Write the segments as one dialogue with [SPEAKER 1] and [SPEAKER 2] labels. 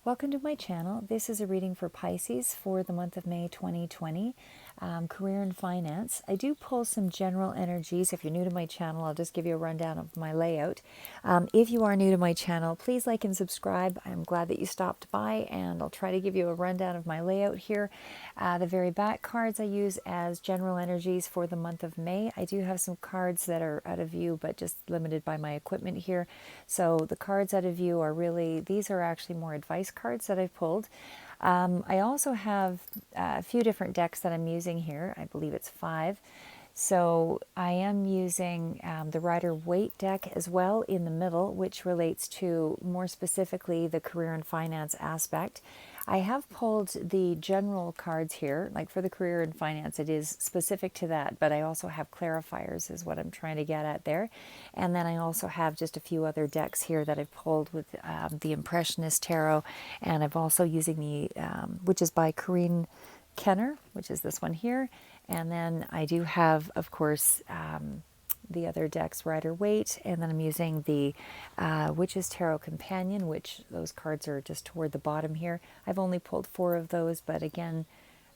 [SPEAKER 1] Welcome to my channel. This is a reading for Pisces for the month of May 2020, career and finance. I do pull some general energies. If you're new to my channel, I'll just give you a rundown of my layout. If you are new to my channel, please like and subscribe. I'm glad that you stopped by, and I'll try to give you a rundown of my layout here. The very back cards I use as general energies for the month of May. I do have some cards that are out of view, but just limited by my equipment here. So the cards out of view are really, these are actually more advice cards that I've pulled. I also have a few different decks that I'm using here. I believe it's 5. So I am using the Rider-Waite deck as well in the middle, which relates to more specifically the career and finance aspect. I have pulled the general cards here, like for the career and finance, it is specific to that, but I also have clarifiers is what I'm trying to get at there. And then I also have just a few other decks here that I've pulled with the Impressionist Tarot, and I'm also using the, which is by Corinne Kenner, which is this one here. And then I do have, of course, the other decks, Rider-Waite, and then I'm using the Witch's Tarot Companion, which those cards are just toward the bottom here. I've only pulled 4 of those, but again,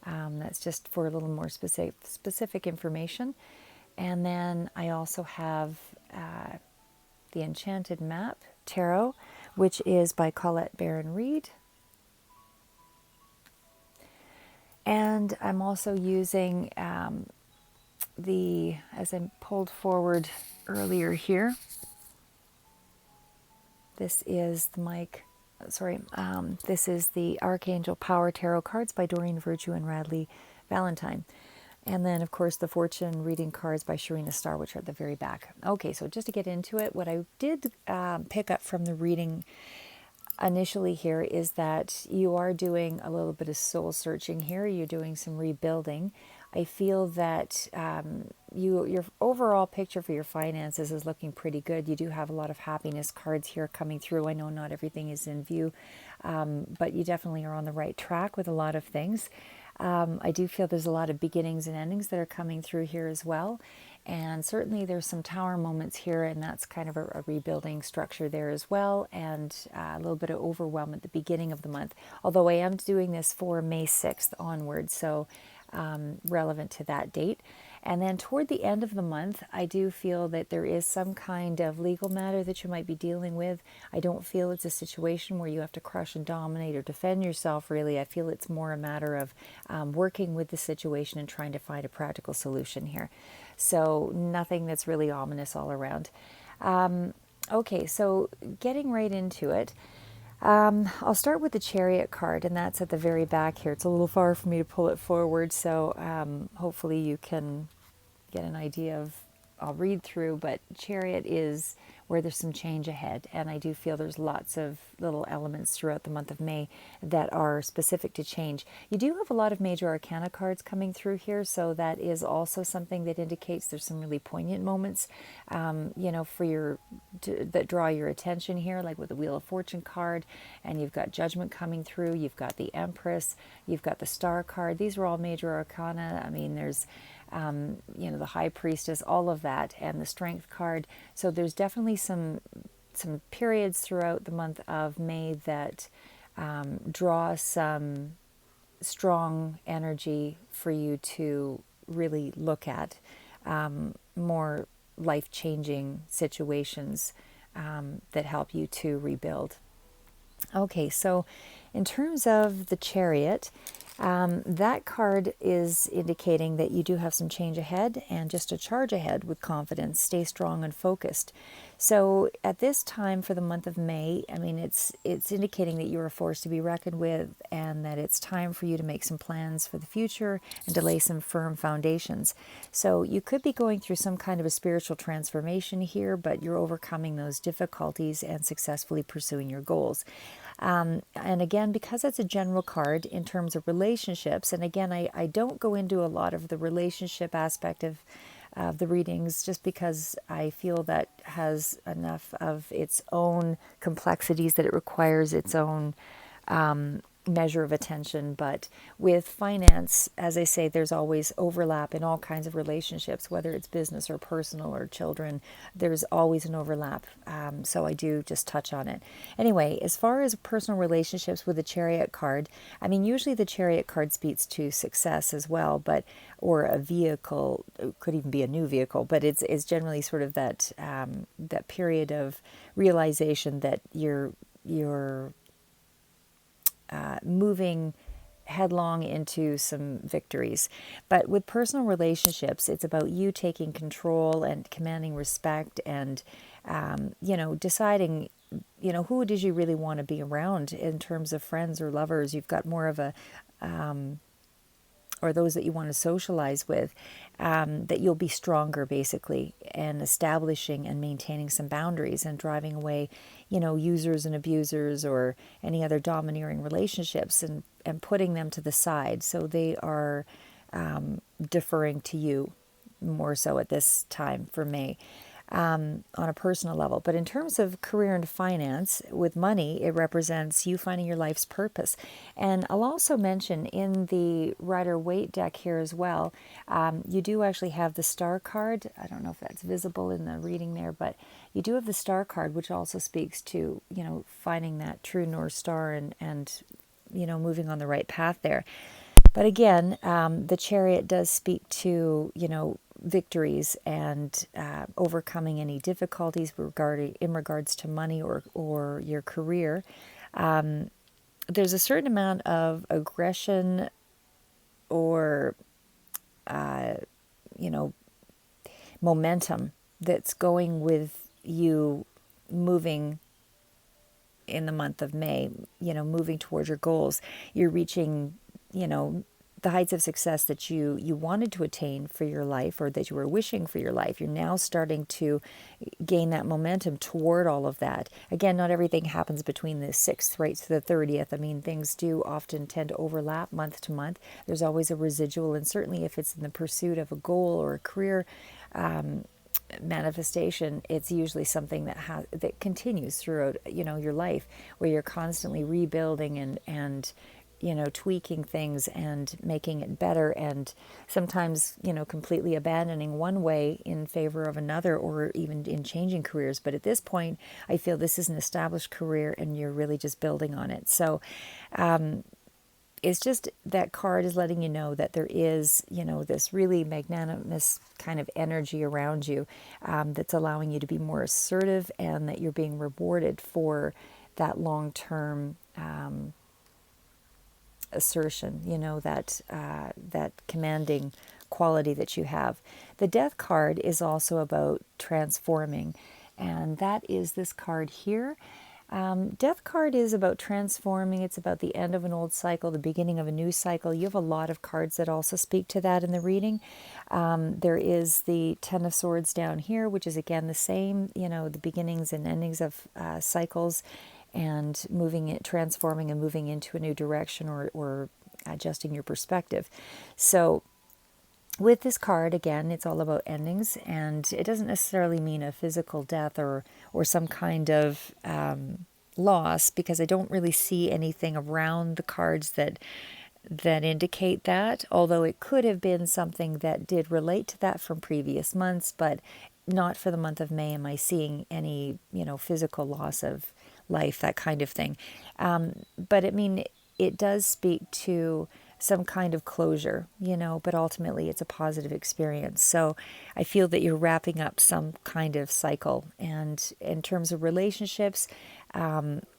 [SPEAKER 1] that's just for a little more specific information. And then I also have the Enchanted Map Tarot, which is by Colette Baron-Reid. And I'm also using as I pulled forward earlier here, this is this is the Archangel Power Tarot cards by Doreen Virtue and Radley Valentine. And then, of course, the Fortune Reading cards by Sharina Starr, which are at the very back. Okay, so just to get into it, what I did pick up from the reading initially here is that you are doing a little bit of soul searching here. You're doing some rebuilding. I feel that your overall picture for your finances is looking pretty good. You do have a lot of happiness cards here coming through. I know not everything is in view, but you definitely are on the right track with a lot of things. I do feel there's a lot of beginnings and endings that are coming through here as well. And certainly there's some tower moments here, and that's kind of a rebuilding structure there as well, and a little bit of overwhelm at the beginning of the month. Although I am doing this for May 6th onwards, so relevant to that date. And then toward the end of the month, I do feel that there is some kind of legal matter that you might be dealing with. I don't feel it's a situation where you have to crush and dominate or defend yourself, really. I feel it's more a matter of working with the situation and trying to find a practical solution here. So nothing that's really ominous all around. Okay, so getting right into it. I'll start with the Chariot card, and that's at the very back here. It's a little far for me to pull it forward, so hopefully you can get an idea of, I'll read through, but Chariot is where there's some change ahead, and I do feel there's lots of little elements throughout the month of May that are specific to change. You do have a lot of major arcana cards coming through here, so that is also something that indicates there's some really poignant moments, for that draw your attention here, like with the Wheel of Fortune card, and you've got Judgment coming through, you've got the Empress, you've got the Star card. These are all major arcana. I mean, there's the High Priestess, all of that, and the Strength card. So there's definitely some periods throughout the month of May that draw some strong energy for you to really look at more life-changing situations that help you to rebuild. Okay, so in terms of the Chariot, that card is indicating that you do have some change ahead and just a charge ahead with confidence. Stay strong and focused. So at this time for the month of May, I mean, it's indicating that you're a force to be reckoned with, and that it's time for you to make some plans for the future and to lay some firm foundations. So you could be going through some kind of a spiritual transformation here, but you're overcoming those difficulties and successfully pursuing your goals. And again, because it's a general card in terms of relationships, and again, I don't go into a lot of the relationship aspect of the readings just because I feel that has enough of its own complexities that it requires its own measure of attention. But with finance, as I say, there's always overlap in all kinds of relationships, whether it's business or personal or children. There's always an overlap. So I do just touch on it. Anyway, as far as personal relationships with the Chariot card, I mean, usually the Chariot card speaks to success as well, but or a vehicle, it could even be a new vehicle, but it's generally sort of that that period of realization that you're moving headlong into some victories. But with personal relationships, it's about you taking control and commanding respect and, deciding, who did you really want to be around in terms of friends or lovers. You've got more of a, or those that you want to socialize with, that you'll be stronger basically, and establishing and maintaining some boundaries and driving away, users and abusers or any other domineering relationships, and putting them to the side so they are deferring to you more so at this time for May. On a personal level. But in terms of career and finance, with money, it represents you finding your life's purpose. And I'll also mention in the Rider-Waite deck here as well, you do actually have the Star card. I don't know if that's visible in the reading there, but you do have the Star card, which also speaks to, finding that true North Star and moving on the right path there. But again, the Chariot does speak to, victories and overcoming any difficulties in regards to money or your career. There's a certain amount of aggression or momentum that's going with you moving in the month of May, moving towards your goals. You're reaching, the heights of success that you wanted to attain for your life, or that you were wishing for your life. You're now starting to gain that momentum toward all of that. Again, not everything happens between the 6th right to the 30th. I mean, things do often tend to overlap month to month. There's always a residual, and certainly if it's in the pursuit of a goal or a career manifestation, it's usually something that continues throughout your life, where you're constantly rebuilding and tweaking things and making it better, and sometimes, completely abandoning one way in favor of another, or even in changing careers. But at this point, I feel this is an established career and you're really just building on it. So it's just that card is letting you know that there is, this really magnanimous kind of energy around you that's allowing you to be more assertive, and that you're being rewarded for that long-term assertion, that commanding quality that you have. The Death card is also about transforming, and that is this card here. Death card is about transforming. It's about the end of an old cycle, the beginning of a new cycle. You have a lot of cards that also speak to that in the reading. There is the Ten of Swords down here, which is again the same, the beginnings and endings of cycles, and transforming and moving into a new direction, or adjusting your perspective. So with this card, again, it's all about endings, and it doesn't necessarily mean a physical death or some kind of loss, because I don't really see anything around the cards that indicate that, although it could have been something that did relate to that from previous months, but not for the month of May am I seeing any, physical loss of life, that kind of thing. But I mean, it does speak to some kind of closure, but ultimately it's a positive experience. So I feel that you're wrapping up some kind of cycle. And in terms of relationships,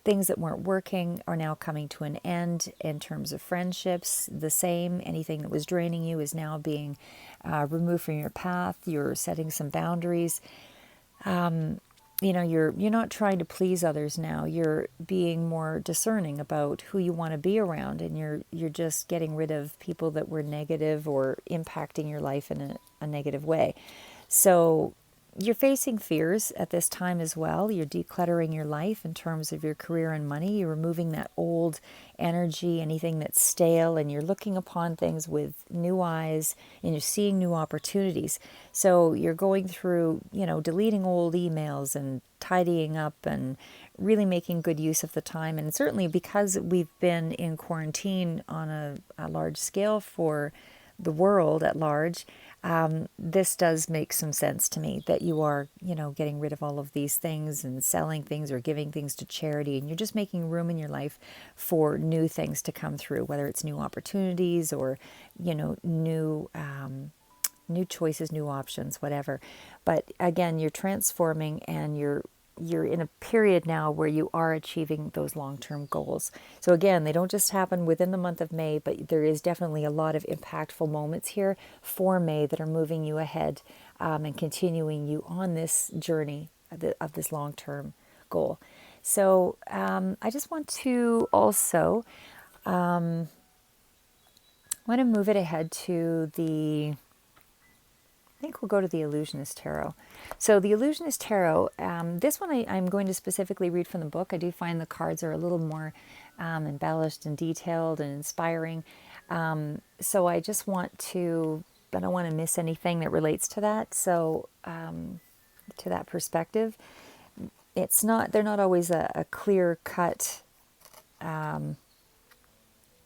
[SPEAKER 1] things that weren't working are now coming to an end. In terms of friendships, the same. Anything that was draining you is now being removed from your path. You're setting some boundaries. You're not trying to please others now. You're being more discerning about who you want to be around, and you're just getting rid of people that were negative or impacting your life in a negative way. So you're facing fears at this time as well. You're decluttering your life in terms of your career and money. You're removing that old energy, anything that's stale, and you're looking upon things with new eyes, and you're seeing new opportunities. So you're going through, deleting old emails and tidying up and really making good use of the time. And certainly because we've been in quarantine on a large scale for the world at large, this does make some sense to me that you are, getting rid of all of these things and selling things or giving things to charity. And you're just making room in your life for new things to come through, whether it's new opportunities or, new choices, new options, whatever. But again, you're transforming and you're in a period now where you are achieving those long-term goals. So again, they don't just happen within the month of May, but there is definitely a lot of impactful moments here for May that are moving you ahead and continuing you on this journey of this long-term goal. So I just want to also move it ahead to I think we'll go to the Illusionist Tarot. So the Illusionist Tarot, this one I'm going to specifically read from the book. I do find the cards are a little more embellished and detailed and inspiring. So I just I don't want to miss anything that relates to that. So to that perspective, they're not always a clear cut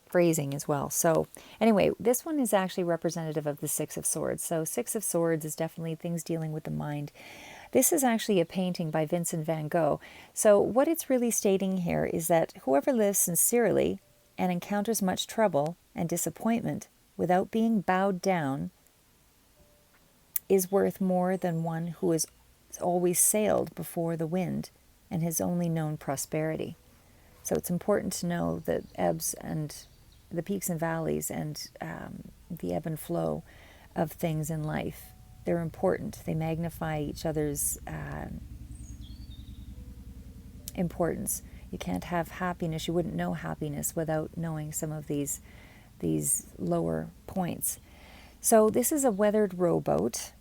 [SPEAKER 1] phrasing as well. So anyway, this one is actually representative of the Six of Swords. So Six of Swords is definitely things dealing with the mind. This is actually a painting by Vincent van Gogh. So what it's really stating here is that whoever lives sincerely and encounters much trouble and disappointment without being bowed down is worth more than one who has always sailed before the wind and has only known prosperity. So it's important to know that ebbs and the peaks and valleys and the ebb and flow of things in life, they're important. They magnify each other's importance. You can't have happiness. You wouldn't know happiness without knowing some of these lower points. So this is a weathered rowboat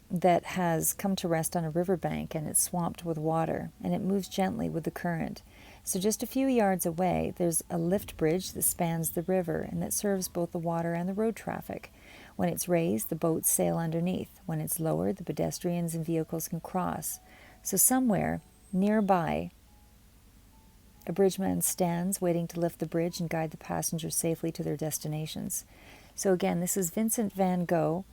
[SPEAKER 1] that has come to rest on a riverbank, and it's swamped with water, and it moves gently with the current. So just a few yards away, there's a lift bridge that spans the river and that serves both the water and the road traffic. When it's raised, the boats sail underneath. When it's lowered, the pedestrians and vehicles can cross. So somewhere nearby, a bridgeman stands waiting to lift the bridge and guide the passengers safely to their destinations. So again, this is Vincent van Gogh.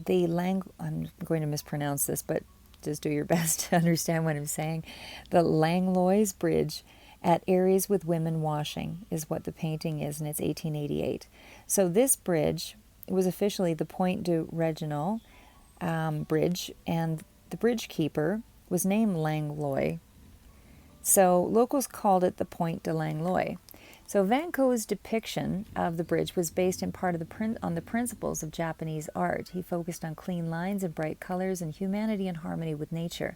[SPEAKER 1] I'm going to mispronounce this, but just do your best to understand what I'm saying. The Langlois Bridge at Aries with Women Washing is what the painting is, and it's 1888. So this bridge was officially the Point de Reginald Bridge, and the bridge keeper was named Langlois. So locals called it the Point de Langlois. So Van Gogh's depiction of the bridge was based in part on the principles of Japanese art. He focused on clean lines and bright colors and humanity in harmony with nature.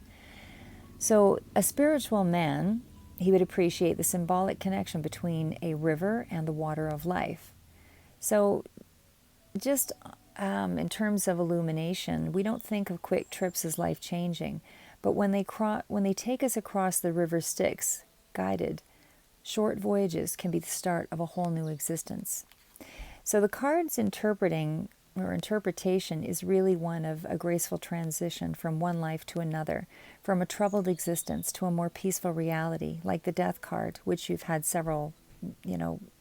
[SPEAKER 1] So a spiritual man, he would appreciate the symbolic connection between a river and the water of life. So just in terms of illumination, we don't think of quick trips as life-changing, but when they take us across the river Styx, guided, short voyages can be the start of a whole new existence. So the card's interpretation is really one of a graceful transition from one life to another, from a troubled existence to a more peaceful reality, like the Death card, which you've had several,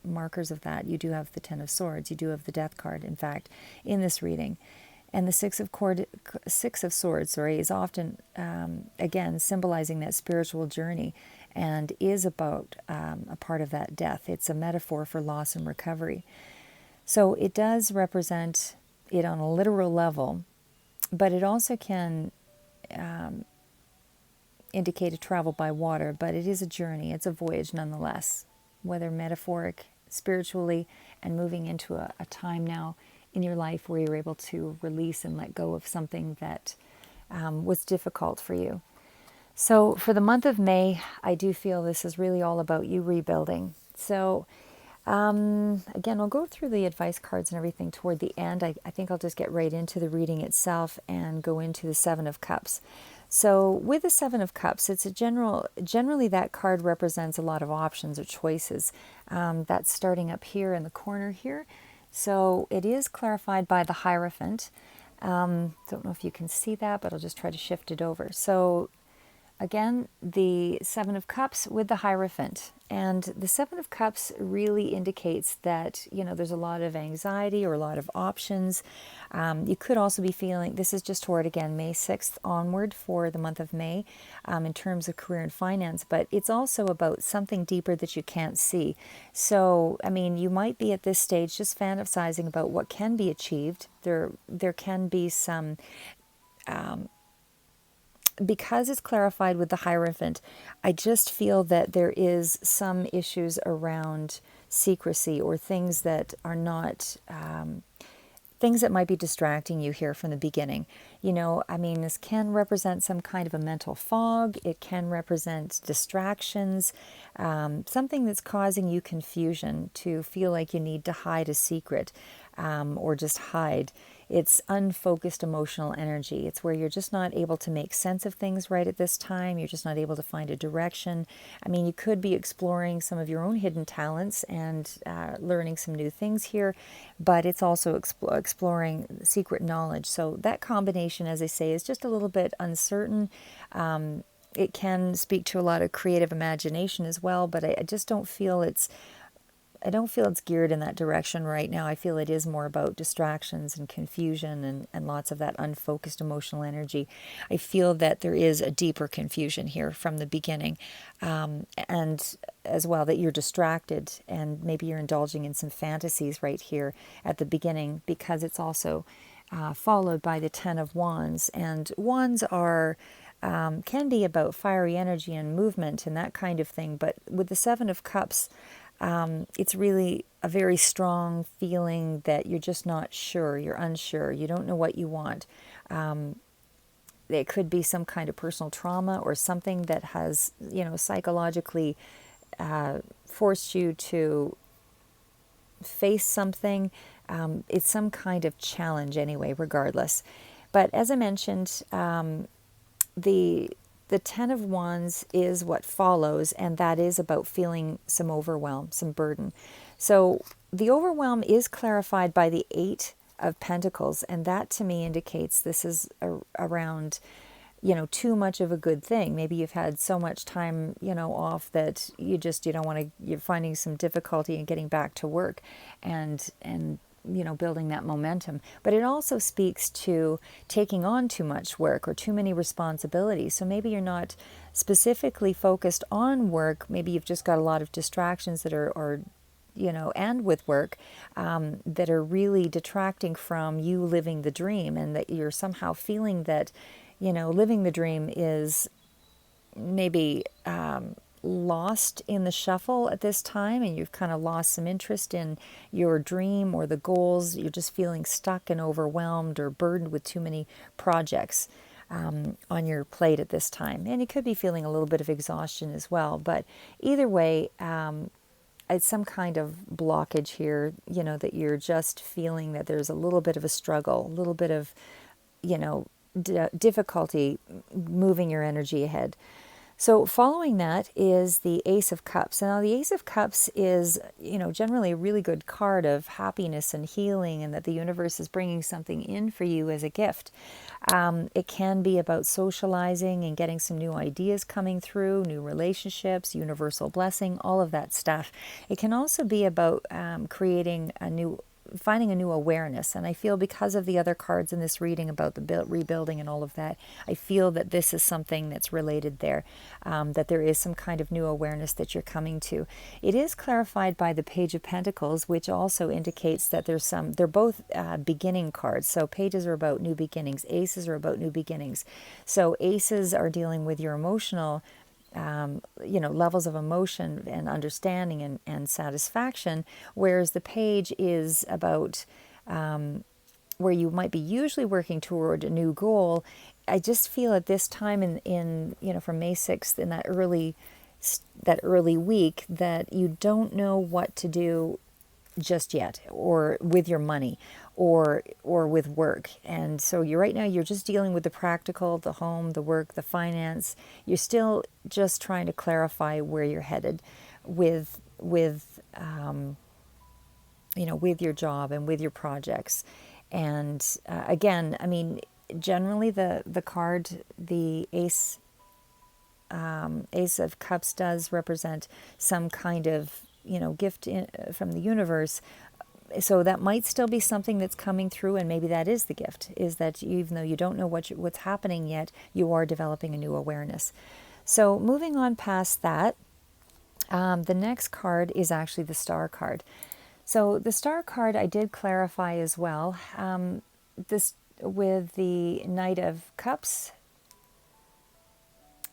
[SPEAKER 1] markers of that. You do have the Ten of Swords, you do have the Death card, in fact, in this reading. And the Six of Swords, is often, again, symbolizing that spiritual journey and is about a part of that death. It's a metaphor for loss and recovery. So it does represent it on a literal level, but it also can indicate a travel by water, but it is a journey. It's a voyage nonetheless, whether metaphoric, spiritually, and moving into a time now in your life where you're able to release and let go of something that was difficult for you. So for the month of May, I do feel this is really all about you rebuilding. So again, we'll go through the advice cards and everything toward the end. I think I'll just get right into the reading itself and go into the Seven of Cups. So with the Seven of Cups, it's generally that card represents a lot of options or choices. That's starting up here in the corner here. So it is clarified by the Hierophant. Don't know if you can see that, but I'll just try to shift it over. So again, the Seven of Cups with the Hierophant. And the Seven of Cups really indicates that, there's a lot of anxiety or a lot of options. You could also be feeling, this is just toward, again, May 6th onward for the month of May in terms of career and finance, but it's also about something deeper that you can't see. So, you might be at this stage just fantasizing about what can be achieved. There can be some because it's clarified with the Hierophant, I just feel that there is some issues around secrecy or things that are not, things that might be distracting you here from the beginning. This can represent some kind of a mental fog. It can represent distractions, something that's causing you confusion to feel like you need to hide a secret or just hide. It's unfocused emotional energy. It's where you're just not able to make sense of things right at this time. You're just not able to find a direction. You could be exploring some of your own hidden talents and learning some new things here, but it's also exploring secret knowledge. So that combination, as I say, is just a little bit uncertain. It can speak to a lot of creative imagination as well, but I just don't feel it's geared in that direction right now. I feel it is more about distractions and confusion and lots of that unfocused emotional energy. I feel that there is a deeper confusion here from the beginning, and as well that you're distracted and maybe you're indulging in some fantasies right here at the beginning, because it's also followed by the Ten of Wands. And wands are can be about fiery energy and movement and that kind of thing, but with the Seven of Cups, it's really a very strong feeling that you're just not sure, you're unsure, you don't know what you want. It could be some kind of personal trauma or something that has, psychologically forced you to face something. It's some kind of challenge anyway, regardless. But as I mentioned, the Ten of Wands is what follows, and that is about feeling some overwhelm, some burden. So the overwhelm is clarified by the Eight of Pentacles, and that to me indicates this is around, too much of a good thing. Maybe you've had so much time, off that you don't want to, you're finding some difficulty in getting back to work and building that momentum. But it also speaks to taking on too much work or too many responsibilities. So maybe you're not specifically focused on work. Maybe you've just got a lot of distractions that are and with work, that are really detracting from you living the dream, and that you're somehow feeling that, living the dream is maybe lost in the shuffle at this time, and you've kind of lost some interest in your dream or the goals. You're just feeling stuck and overwhelmed or burdened with too many projects on your plate at this time. And you could be feeling a little bit of exhaustion as well. But either way, it's some kind of blockage here, that you're just feeling that there's a little bit of a struggle, a little bit of, difficulty moving your energy ahead. So following that is the Ace of Cups. Now the Ace of Cups is, generally a really good card of happiness and healing, and that the universe is bringing something in for you as a gift. It can be about socializing and getting some new ideas coming through, new relationships, universal blessing, all of that stuff. It can also be about finding a new awareness. And I feel, because of the other cards in this reading about the rebuilding and all of that, I feel that this is something that's related there, that there is some kind of new awareness that you're coming to. It is clarified by the Page of Pentacles, which also indicates that they're both beginning cards. So pages are about new beginnings. Aces are about new beginnings. So aces are dealing with your emotional levels of emotion and understanding and satisfaction, whereas the page is about where you might be usually working toward a new goal. I just feel at this time in from May 6th, in that early week, that you don't know what to do just yet, or with your money, or with work. And so right now you're just dealing with the practical, the home, the work, the finance. You're still just trying to clarify where you're headed with your job and with your projects. And again, generally the card, the Ace Ace of Cups does represent some kind of, gift from the universe. So that might still be something that's coming through, and maybe that is the gift, is that even though you don't know what's happening yet, you are developing a new awareness. So moving on past that, the next card is actually the Star card. So the Star card I did clarify as well. This with the Knight of Cups,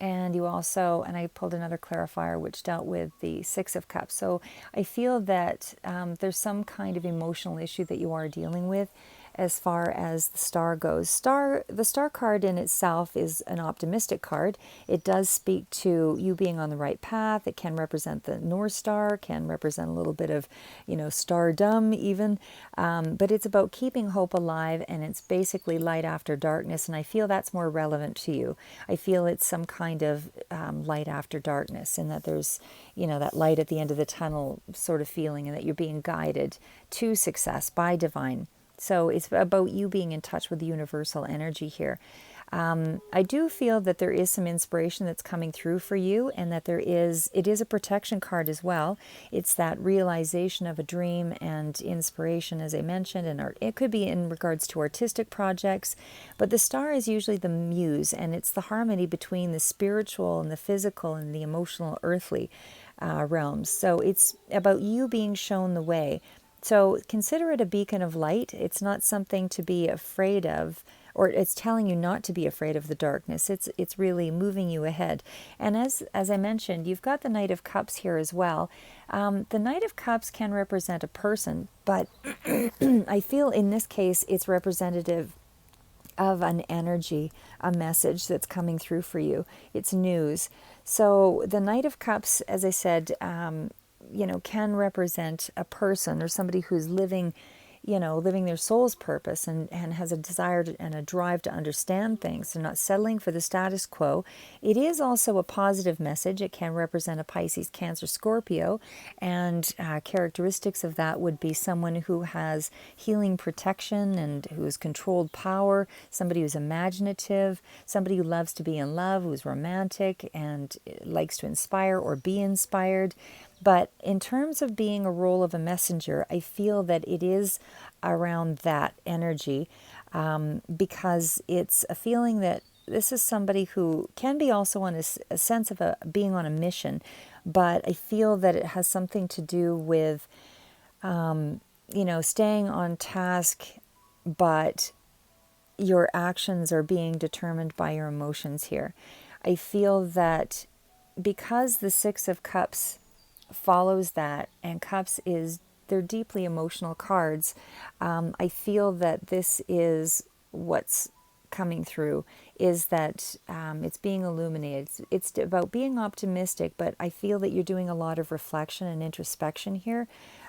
[SPEAKER 1] and I pulled another clarifier which dealt with the Six of Cups. So I feel that there's some kind of emotional issue that you are dealing with as far as the Star goes. The Star card in itself is an optimistic card. It does speak to you being on the right path. It can represent the North Star, can represent a little bit of, stardom even. But it's about keeping hope alive, and it's basically light after darkness. And I feel that's more relevant to you. I feel it's some kind of light after darkness, and that there's, that light at the end of the tunnel sort of feeling, and that you're being guided to success by divine. So it's about you being in touch with the universal energy here. I do feel that there is some inspiration that's coming through for you, and that it is a protection card as well. It's that realization of a dream and inspiration, as I mentioned, and it could be in regards to artistic projects, but the Star is usually the muse, and it's the harmony between the spiritual and the physical and the emotional earthly realms. So it's about you being shown the way. So consider it a beacon of light. It's not something to be afraid of, or it's telling you not to be afraid of the darkness. It's really moving you ahead. And as I mentioned, you've got the Knight of Cups here as well. The Knight of Cups can represent a person, but I feel in this case it's representative of an energy, a message that's coming through for you. It's news. So the Knight of Cups, as I said, can represent a person or somebody who's living their soul's purpose, and has a desire and a drive to understand things. They're not settling for the status quo. It is also a positive message. It can represent a Pisces, Cancer, Scorpio, and characteristics of that would be someone who has healing protection and who has controlled power, somebody who's imaginative, somebody who loves to be in love, who's romantic and likes to inspire or be inspired. But in terms of being a role of a messenger, I feel that it is around that energy, because it's a feeling that this is somebody who can be also on a sense of being on a mission, but I feel that it has something to do with, staying on task, but your actions are being determined by your emotions here. I feel that because the Six of Cups follows that, and they're deeply emotional cards. I feel that this is what's coming through, is that it's being illuminated. It's about being optimistic, but I feel that you're doing a lot of reflection and introspection here.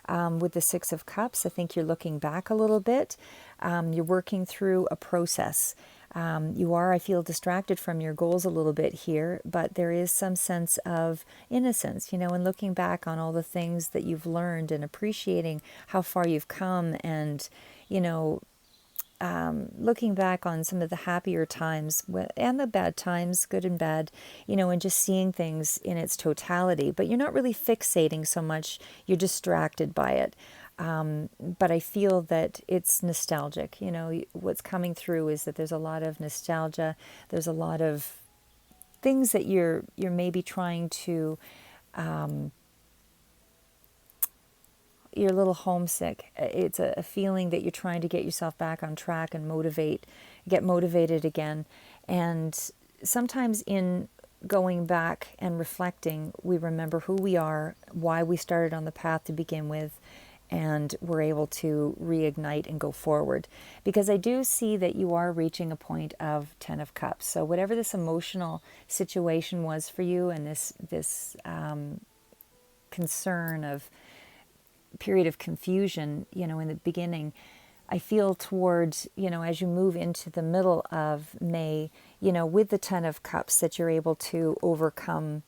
[SPEAKER 1] With the Six of Cups, I think you're looking back a little bit. You're working through a process. You are, I feel, distracted from your goals a little bit here, but there is some sense of innocence, and looking back on all the things that you've learned and appreciating how far you've come, and, looking back on some of the happier times and the bad times, good and bad, and just seeing things in its totality. But you're not really fixating so much, you're distracted by it. But I feel that it's nostalgic. What's coming through is that there's a lot of nostalgia. There's a lot of things that you're maybe trying to, you're a little homesick. It's a feeling that you're trying to get yourself back on track and get motivated again. And sometimes in going back and reflecting, we remember who we are, why we started on the path to begin with, and we're able to reignite and go forward. Because I do see that you are reaching a point of Ten of Cups. So whatever this emotional situation was for you, and this concern of period of confusion, in the beginning, I feel towards, as you move into the middle of May, with the Ten of Cups, that you're able to overcome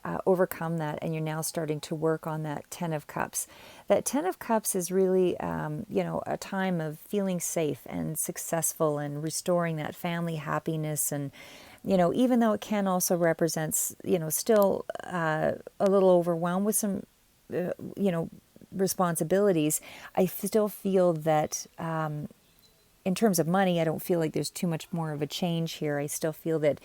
[SPEAKER 1] that, and you're now starting to work on that Ten of Cups. That Ten of Cups is really, a time of feeling safe and successful, and restoring that family happiness, and even though it can also represent, still a little overwhelmed with some, responsibilities, I still feel that in terms of money, I don't feel like there's too much more of a change here. I still feel that,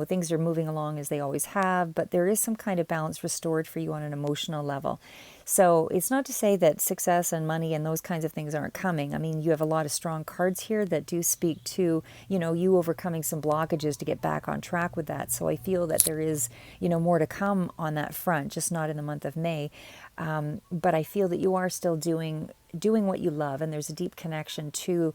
[SPEAKER 1] things are moving along as they always have, but there is some kind of balance restored for you on an emotional level. So it's not to say that success and money and those kinds of things aren't coming. I mean, you have a lot of strong cards here that do speak to, you overcoming some blockages to get back on track with that. So I feel that there is, more to come on that front, just not in the month of May. But I feel that you are still doing what you love, and there's a deep connection to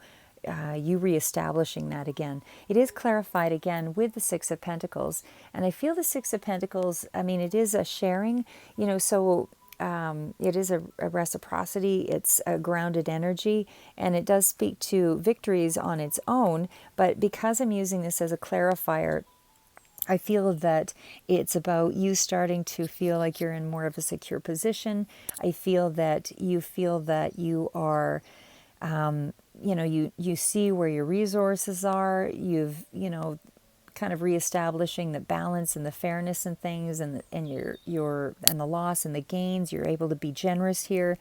[SPEAKER 1] you reestablishing that again. It is clarified again with the Six of Pentacles. And I feel the Six of Pentacles, I mean, it is a sharing, so it is a reciprocity, it's a grounded energy, and it does speak to victories on its own. But because I'm using this as a clarifier, I feel that it's about you starting to feel like you're in more of a secure position. I feel that you are you see where your resources are. You've, kind of reestablishing the balance and the fairness and things, and the loss and the gains. You're able to be generous here.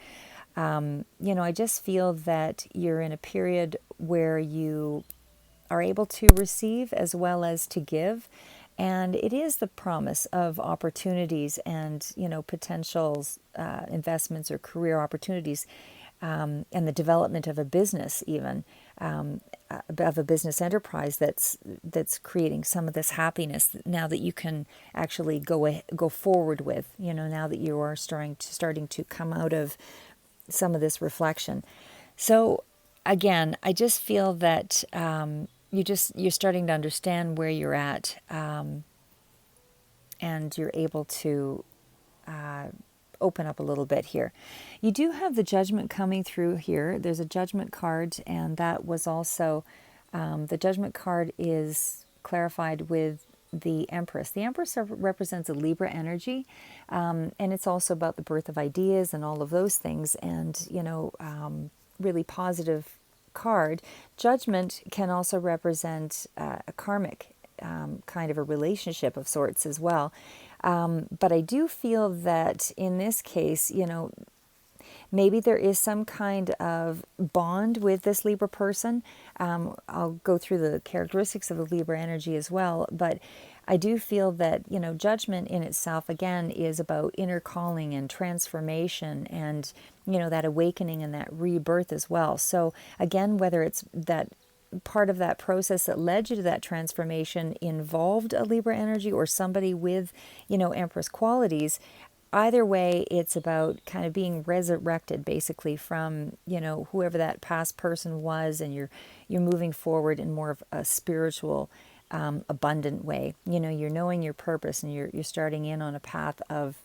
[SPEAKER 1] I just feel that you're in a period where you are able to receive as well as to give. And it is the promise of opportunities and, potential investments or career opportunities, and the development of a business, even of a business enterprise that's creating some of this happiness now that you can actually go forward with. Now that you are starting to come out of some of this reflection. So again, I just feel that you're starting to understand where you're at, and you're able to open up a little bit here. You do have the Judgment coming through here. There's a Judgment card, and that was also, the Judgment card is clarified with the Empress. The Empress represents a Libra energy, and it's also about the birth of ideas and all of those things, and, really positive card. Judgment can also represent a karmic kind of a relationship of sorts as well. But I do feel that in this case, maybe there is some kind of bond with this Libra person. I'll go through the characteristics of the Libra energy as well, but I do feel that, Judgment in itself, again, is about inner calling and transformation and, that awakening and that rebirth as well. So again, whether it's that part of that process that led you to that transformation involved a Libra energy or somebody with, Empress qualities, either way, it's about kind of being resurrected basically from, whoever that past person was, and you're moving forward in more of a spiritual, abundant way. You're knowing your purpose, and you're starting in on a path of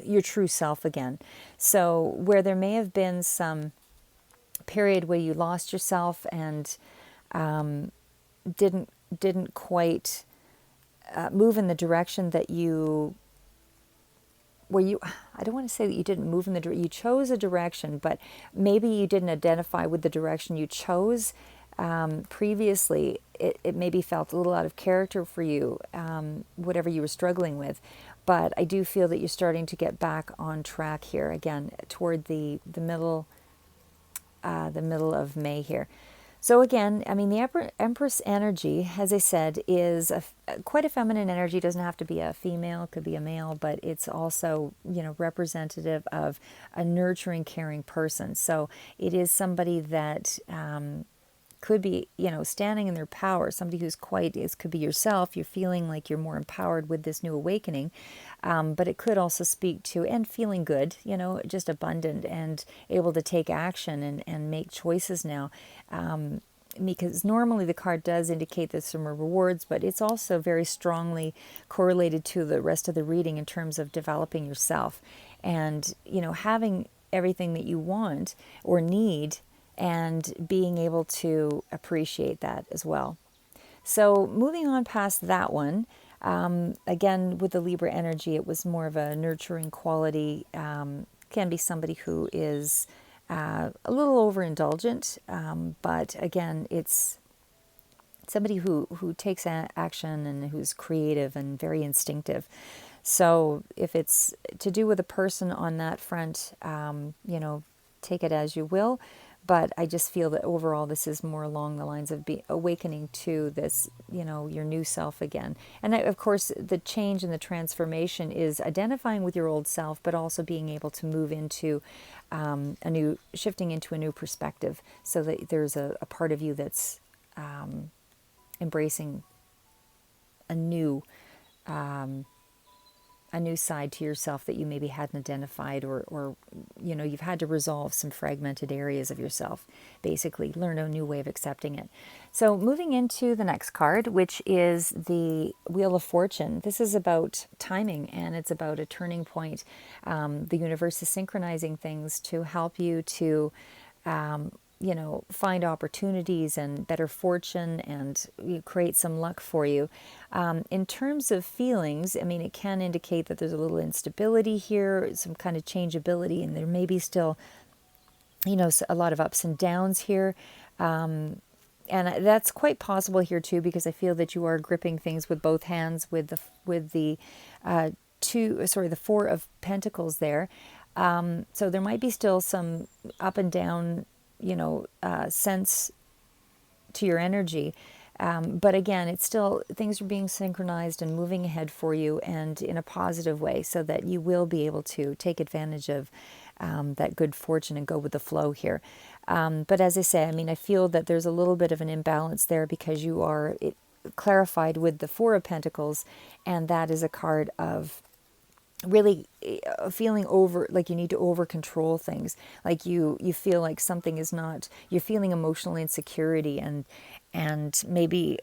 [SPEAKER 1] your true self again. So where there may have been some period where you lost yourself and didn't quite move in the direction that I don't want to say that you didn't move in you chose a direction, but maybe you didn't identify with the direction you chose previously. It maybe felt a little out of character for you, whatever you were struggling with. But I do feel that you're starting to get back on track here again toward the middle of May here. So again, I mean, the Empress energy, as I said, is quite a feminine energy. It doesn't have to be a female, it could be a male, but it's also, representative of a nurturing, caring person. So it is somebody that could be, standing in their power, somebody who's could be yourself. You're feeling like you're more empowered with this new awakening, but it could also speak to, and feeling good, just abundant and able to take action and make choices now. Because normally the card does indicate there's some rewards, but it's also very strongly correlated to the rest of the reading in terms of developing yourself and, having everything that you want or need, and being able to appreciate that as well. So moving on past that one, again, with the Libra energy, it was more of a nurturing quality. Can be somebody who is a little overindulgent, but again, it's somebody who takes action and who's creative and very instinctive. So if it's to do with a person on that front, take it as you will. But I just feel that overall this is more along the lines of awakening to this, your new self again. And of course, the change and the transformation is identifying with your old self, but also being able to move into shifting into a new perspective, so that there's a part of you that's embracing a new side to yourself that you maybe hadn't identified, or you've had to resolve some fragmented areas of yourself, basically learn a new way of accepting it. So moving into the next card, which is the Wheel of Fortune. This is about timing, and it's about a turning point. The universe is synchronizing things to help you to find opportunities and better fortune, and create some luck for you. In terms of feelings, I mean, it can indicate that there's a little instability here, some kind of changeability, and there may be still, a lot of ups and downs here. And that's quite possible here too, because I feel that you are gripping things with both hands with the the Four of Pentacles there. So there might be still some up and down, sense to your energy. But again, it's still, things are being synchronized and moving ahead for you, and in a positive way, so that you will be able to take advantage of that good fortune and go with the flow here. But as I say, I mean, I feel that there's a little bit of an imbalance there, because you are clarified with the Four of Pentacles, and that is a card of really feeling like you need to over control things, like you feel like something is not, you're feeling emotional insecurity, and maybe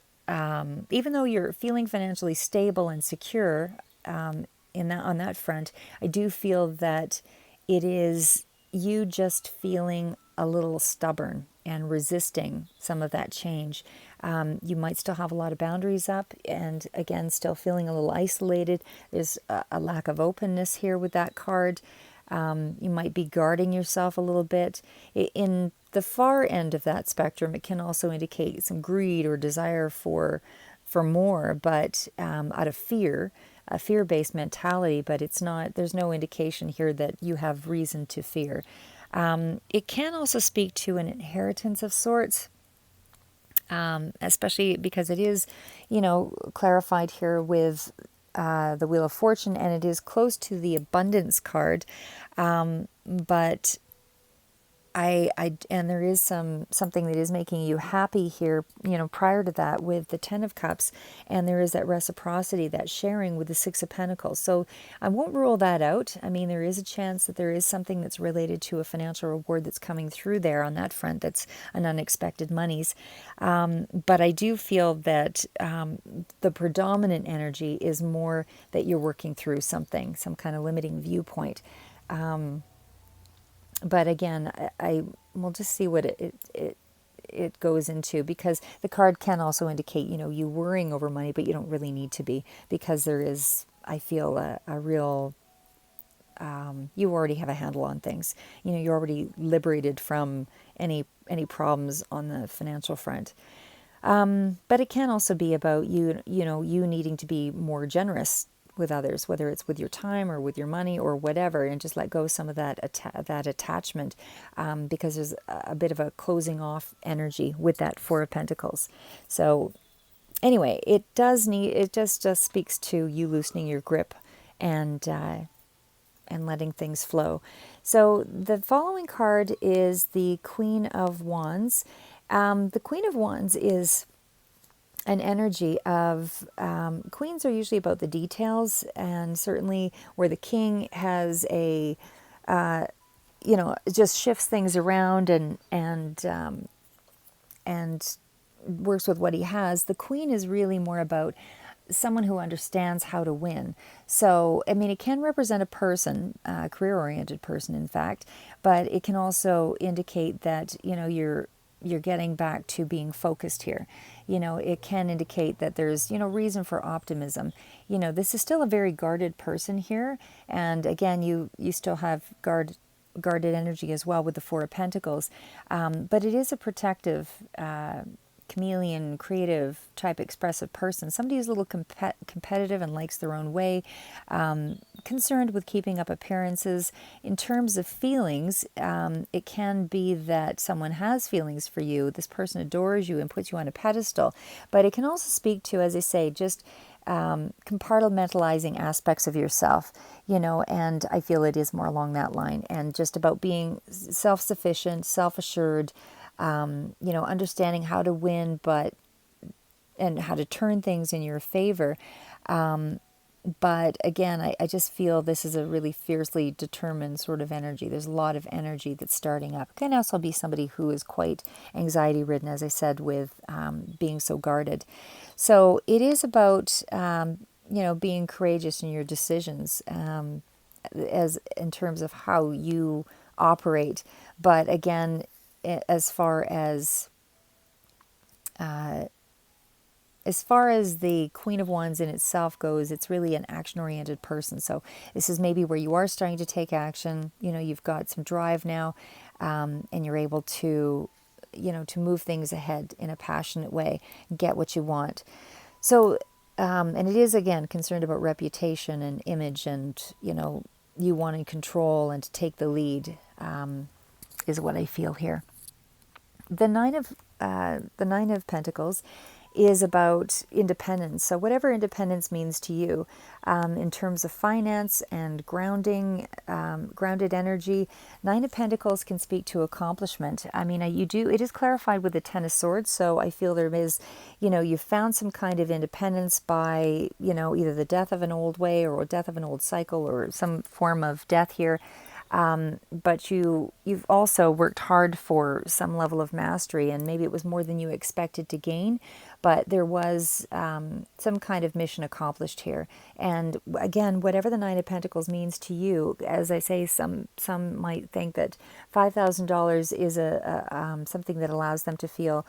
[SPEAKER 1] even though you're feeling financially stable and secure, on that front, I do feel that it is you just feeling a little stubborn and resisting some of that change. You might still have a lot of boundaries up, and again, still feeling a little isolated. There's a lack of openness here with that card. You might be guarding yourself a little bit. In the far end of that spectrum, it can also indicate some greed or desire for more, but out of fear, a fear-based mentality. But it's not. There's no indication here that you have reason to fear. It can also speak to an inheritance of sorts, especially because it is, clarified here with the Wheel of Fortune, and it is close to the Abundance card. But and there is something that is making you happy here, prior to that with the Ten of Cups, and there is that reciprocity, that sharing with the Six of Pentacles. So I won't rule that out. I mean, there is a chance that there is something that's related to a financial reward that's coming through there on that front, that's an unexpected monies. But I do feel that the predominant energy is more that you're working through something, some kind of limiting viewpoint. But again, I will just see what it goes into, because the card can also indicate, you worrying over money, but you don't really need to be, because there is, I feel, a real, you already have a handle on things. You're already liberated from any problems on the financial front. But it can also be about you needing to be more generous with others, whether it's with your time or with your money or whatever, and just let go of some of that attachment, because there's a bit of a closing off energy with that Four of Pentacles. So anyway, it just speaks to you loosening your grip and letting things flow. So the following card is the Queen of Wands. The Queen of Wands is an energy of, queens are usually about the details, and certainly where the king has just shifts things around and works with what he has. The queen is really more about someone who understands how to win. So, I mean, it can represent a person, a career-oriented person, in fact, but it can also indicate that, you're getting back to being focused here. It can indicate that there's, reason for optimism. This is still a very guarded person here. And again, you still have guarded energy as well with the Four of Pentacles. But it is a protective chameleon, creative type expressive person, somebody who's a little competitive and likes their own way, concerned with keeping up appearances. In terms of feelings, it can be that someone has feelings for you. This person adores you and puts you on a pedestal. But it can also speak to, as I say, just compartmentalizing aspects of yourself, and I feel it is more along that line, and just about being self-sufficient, self-assured, understanding how to win, and how to turn things in your favor. But again, I just feel this is a really fiercely determined sort of energy. There's a lot of energy that's starting up. It can also be somebody who is quite anxiety ridden, as I said, with being so guarded. So it is about, being courageous in your decisions, as in terms of how you operate. But again, as far as the Queen of Wands in itself goes, it's really an action-oriented person. So this is maybe where you are starting to take action. You've got some drive now, and you're able to, to move things ahead in a passionate way, get what you want. So, and it is, again, concerned about reputation and image, and, you wanting control and to take the lead, is what I feel here. The Nine of Pentacles is about independence. So whatever independence means to you, in terms of finance and grounded energy, Nine of Pentacles can speak to accomplishment. I mean, it is clarified with the Ten of Swords. So I feel there is, you've found some kind of independence by, either the death of an old way or death of an old cycle or some form of death here. But you've also worked hard for some level of mastery, and maybe it was more than you expected to gain, but there was some kind of mission accomplished here. And again, whatever the Nine of Pentacles means to you, as I say, some might think that $5,000 is something that allows them to feel,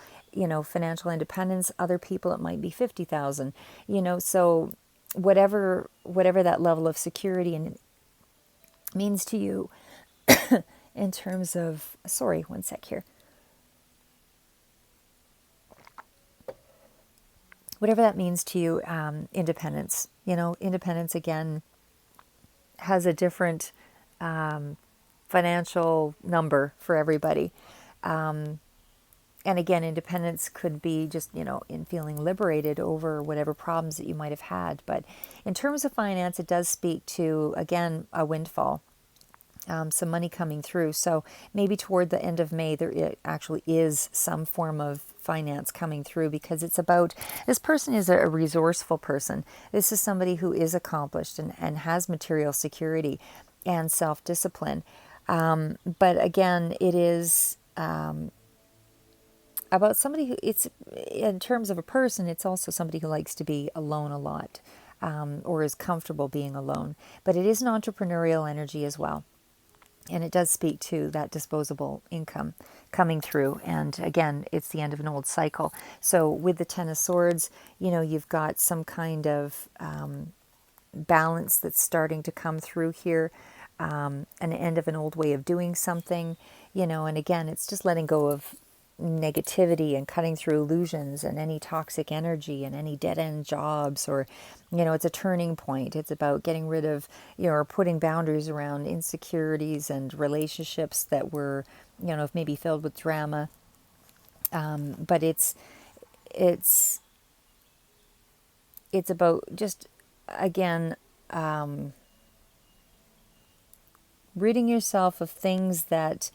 [SPEAKER 1] financial independence. Other people, it might be 50,000. So whatever that level of security and means to you in terms of, sorry, one sec here. Whatever that means to you, independence. Independence, again, has a different financial number for everybody. And again, independence could be just, in feeling liberated over whatever problems that you might have had. But in terms of finance, it does speak to, again, a windfall. Some money coming through. So maybe toward the end of May, there actually is some form of finance coming through, because it's about, this person is a resourceful person. This is somebody who is accomplished and has material security and self-discipline. But again, it is about somebody who, it's, in terms of a person, it's also somebody who likes to be alone a lot, or is comfortable being alone. But it is an entrepreneurial energy as well. And it does speak to that disposable income coming through. And again, it's the end of an old cycle. So with the Ten of Swords, you've got some kind of balance that's starting to come through here. An end of an old way of doing something, and again, it's just letting go of negativity and cutting through illusions and any toxic energy and any dead-end jobs, or it's a turning point. It's about getting rid of, or putting boundaries around insecurities and relationships that were, maybe filled with drama. But it's about just, again, ridding yourself of things that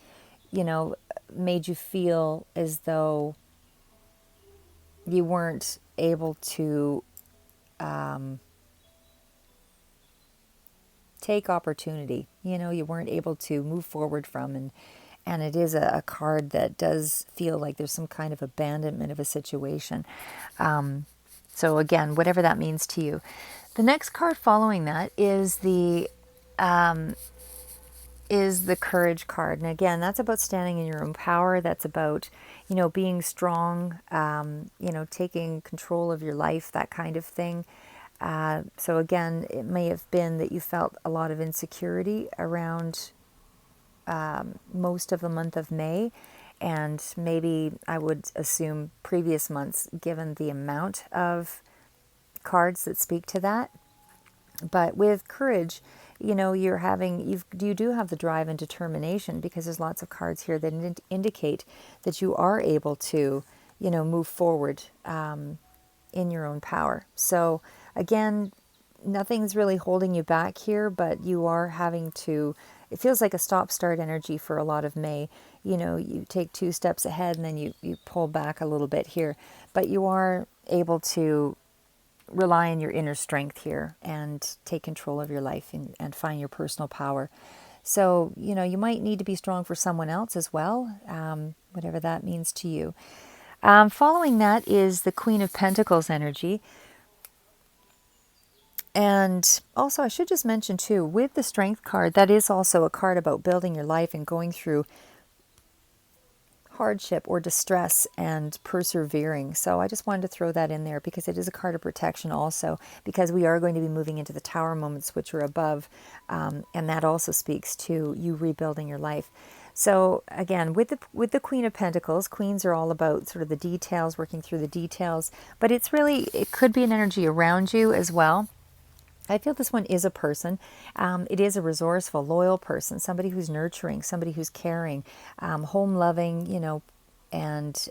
[SPEAKER 1] made you feel as though you weren't able to take opportunity. You weren't able to move forward from, and it is a card that does feel like there's some kind of abandonment of a situation. So again, whatever that means to you. The next card following that is the Courage card. And again, that's about standing in your own power. That's about, being strong, taking control of your life, that kind of thing. So again, it may have been that you felt a lot of insecurity around most of the month of May. And maybe I would assume previous months, given the amount of cards that speak to that. But with courage, you do have the drive and determination, because there's lots of cards here that indicate that you are able to, move forward in your own power. So again, nothing's really holding you back here, but you are having to, it feels like a stop-start energy for a lot of May. You take 2 steps ahead and then you pull back a little bit here. But you are able to rely on your inner strength here and take control of your life and find your personal power. So, you might need to be strong for someone else as well, whatever that means to you. Following that is the Queen of Pentacles energy. And also, I should just mention too, with the Strength card, that is also a card about building your life and going through hardship or distress and persevering. So I just wanted to throw that in there because it is a card of protection also, because we are going to be moving into the Tower moments, which are above, and that also speaks to you rebuilding your life. So again, with the Queen of Pentacles, queens are all about sort of the details, working through the details, but it could be an energy around you as well. I feel this one is a person. It is a resourceful, loyal person, somebody who's nurturing, somebody who's caring, home-loving, and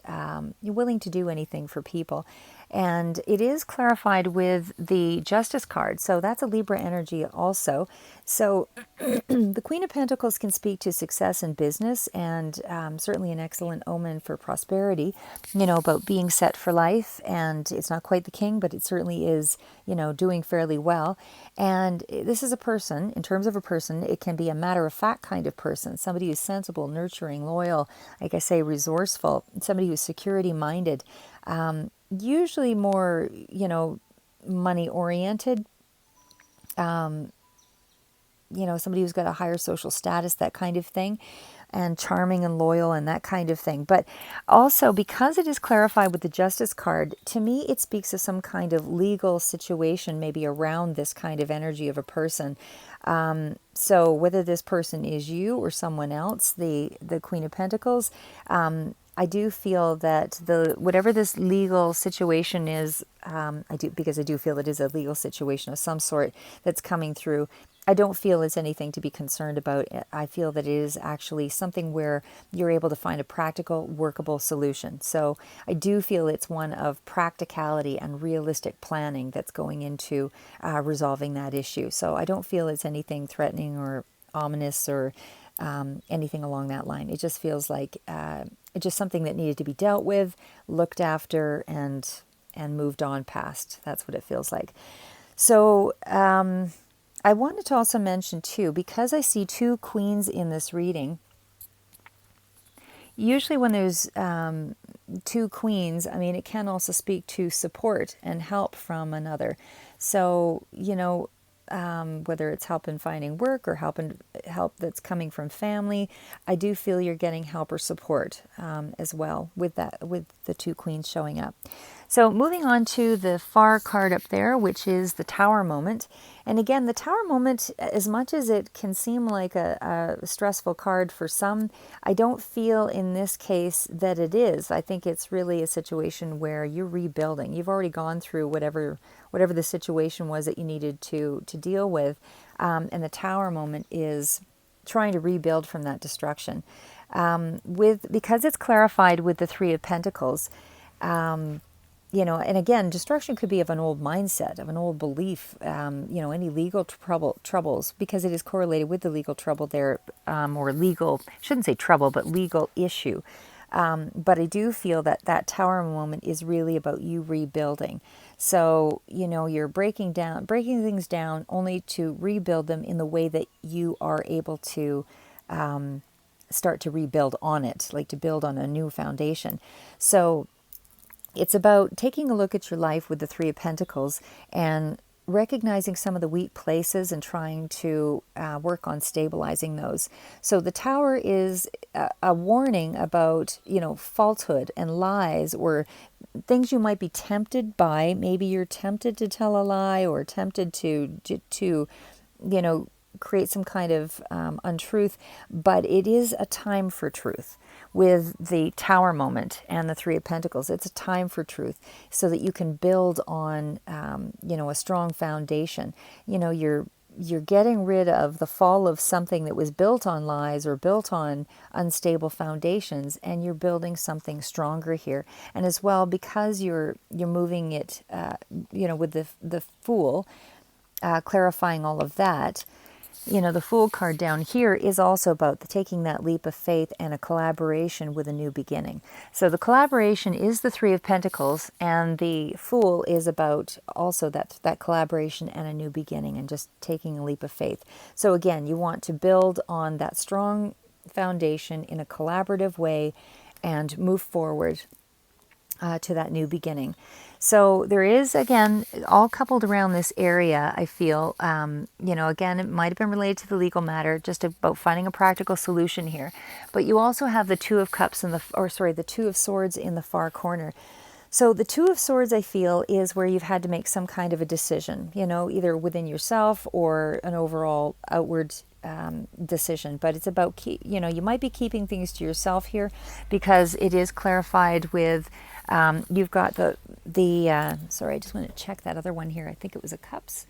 [SPEAKER 1] you're willing to do anything for people. And it is clarified with the Justice card. So that's a Libra energy also. So the Queen of Pentacles can speak to success in business, and certainly an excellent omen for prosperity, about being set for life. And it's not quite the king, but it certainly is, doing fairly well. And this is a person, in terms of a person, it can be a matter-of-fact kind of person, somebody who's sensible, nurturing, loyal, like I say, resourceful, somebody who's security-minded, usually more, money-oriented, somebody who's got a higher social status, that kind of thing, and charming and loyal and that kind of thing. But also, because it is clarified with the Justice card, to me it speaks of some kind of legal situation maybe around this kind of energy of a person. So whether this person is you or someone else, the Queen of Pentacles, I do feel that whatever this legal situation is, because I do feel it is a legal situation of some sort that's coming through. I don't feel it's anything to be concerned about. I feel that it is actually something where you're able to find a practical, workable solution. So I do feel it's one of practicality and realistic planning that's going into resolving that issue. So I don't feel it's anything threatening or ominous or anything along that line. It just feels like it's just something that needed to be dealt with, looked after, and moved on past. That's what it feels like. So I wanted to also mention too, because I see 2 queens in this reading, usually when there's 2 queens, it can also speak to support and help from another. So, whether it's help in finding work or help that's coming from family, I do feel you're getting help or support as well with the 2 queens showing up. So moving on to the far card up there, which is the Tower moment. And again, the Tower moment, as much as it can seem like a stressful card for some, I don't feel in this case that it is. I think it's really a situation where you're rebuilding. You've already gone through whatever the situation was that you needed to deal with. And the Tower moment is trying to rebuild from that destruction. Because it's clarified with the 3 of Pentacles, and again, destruction could be of an old mindset, of an old belief, any legal troubles, because it is correlated with the legal trouble there, or legal, shouldn't say trouble, but legal issue. But I do feel that Tower moment is really about you rebuilding. So, you're breaking things down only to rebuild them in the way that you are able to start to rebuild on it, like to build on a new foundation. So it's about taking a look at your life with the 3 of Pentacles and recognizing some of the weak places and trying to work on stabilizing those. So the Tower is a warning about, falsehood and lies, or things you might be tempted by. Maybe you're tempted to tell a lie, or tempted to create some kind of untruth, but it is a time for truth. With the Tower moment and the Three of Pentacles, it's a time for truth so that you can build on, a strong foundation. You're getting rid of the fall of something that was built on lies or built on unstable foundations, and you're building something stronger here. And as well, because you're moving it, with the Fool, clarifying all of that. The Fool card down here is also about taking that leap of faith and a collaboration with a new beginning. So the collaboration is the Three of Pentacles, and the Fool is about also that collaboration and a new beginning and just taking a leap of faith. So again, you want to build on that strong foundation in a collaborative way and move forward to that new beginning. So there is, again, all coupled around this area, I feel, again, it might have been related to the legal matter, just about finding a practical solution here. But you also have the Two of Cups the Two of Swords in the far corner. So the Two of Swords, I feel, is where you've had to make some kind of a decision, either within yourself or an overall outward decision. But it's about, you might be keeping things to yourself here because it is clarified with, you've got sorry, I just want to check that other one here. I think it was a Cups.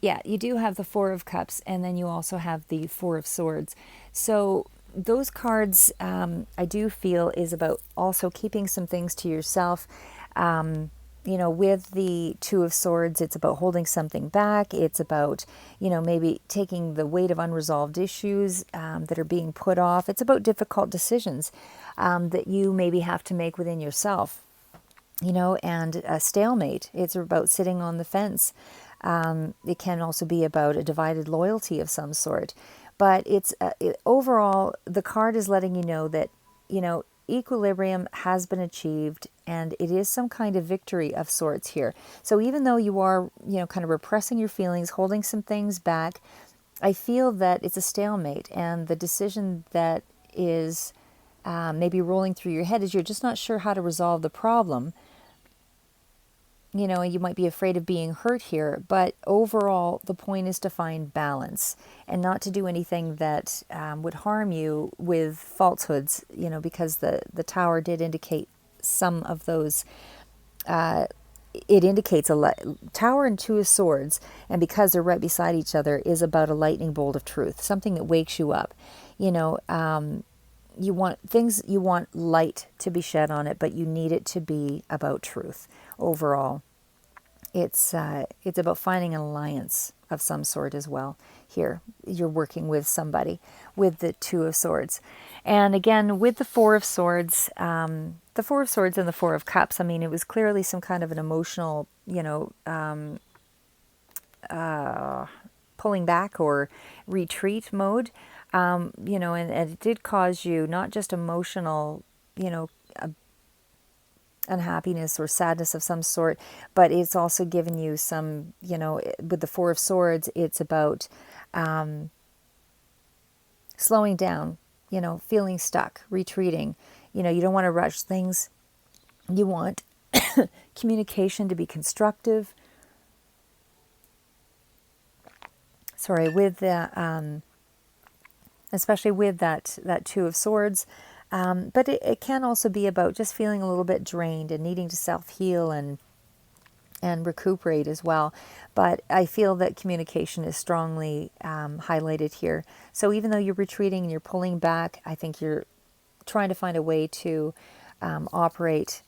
[SPEAKER 1] Yeah, you do have the Four of Cups, and then you also have the Four of Swords. So those cards, I do feel, is about also keeping some things to yourself. With the Two of Swords, it's about holding something back. It's about, maybe taking the weight of unresolved issues that are being put off. It's about difficult decisions that you maybe have to make within yourself, and a stalemate. It's about sitting on the fence. It can also be about a divided loyalty of some sort. But overall, the card is letting you know that, equilibrium has been achieved, and it is some kind of victory of sorts here. So even though you are, kind of repressing your feelings, holding some things back, I feel that it's a stalemate, and the decision that is maybe rolling through your head is you're just not sure how to resolve the problem. You might be afraid of being hurt here, but overall, the point is to find balance and not to do anything that would harm you with falsehoods, because the Tower did indicate some of those. It indicates Tower and Two of Swords, and because they're right beside each other, is about a lightning bolt of truth, something that wakes you up. You want light to be shed on it, but you need it to be about truth. Overall, it's about finding an alliance of some sort as well. Here, you're working with somebody with the Two of Swords, and again with the Four of Swords, the Four of Swords and the Four of Cups. I mean, it was clearly some kind of an emotional, pulling back or retreat mode. And it did cause you not just emotional, unhappiness or sadness of some sort, but it's also given you some, with the Four of Swords, it's about slowing down, feeling stuck, retreating. You don't want to rush things. You want communication to be constructive. Sorry, with the especially with that Two of Swords. But it can also be about just feeling a little bit drained and needing to self-heal and recuperate as well. But I feel that communication is strongly highlighted here. So even though you're retreating and you're pulling back, I think you're trying to find a way to operate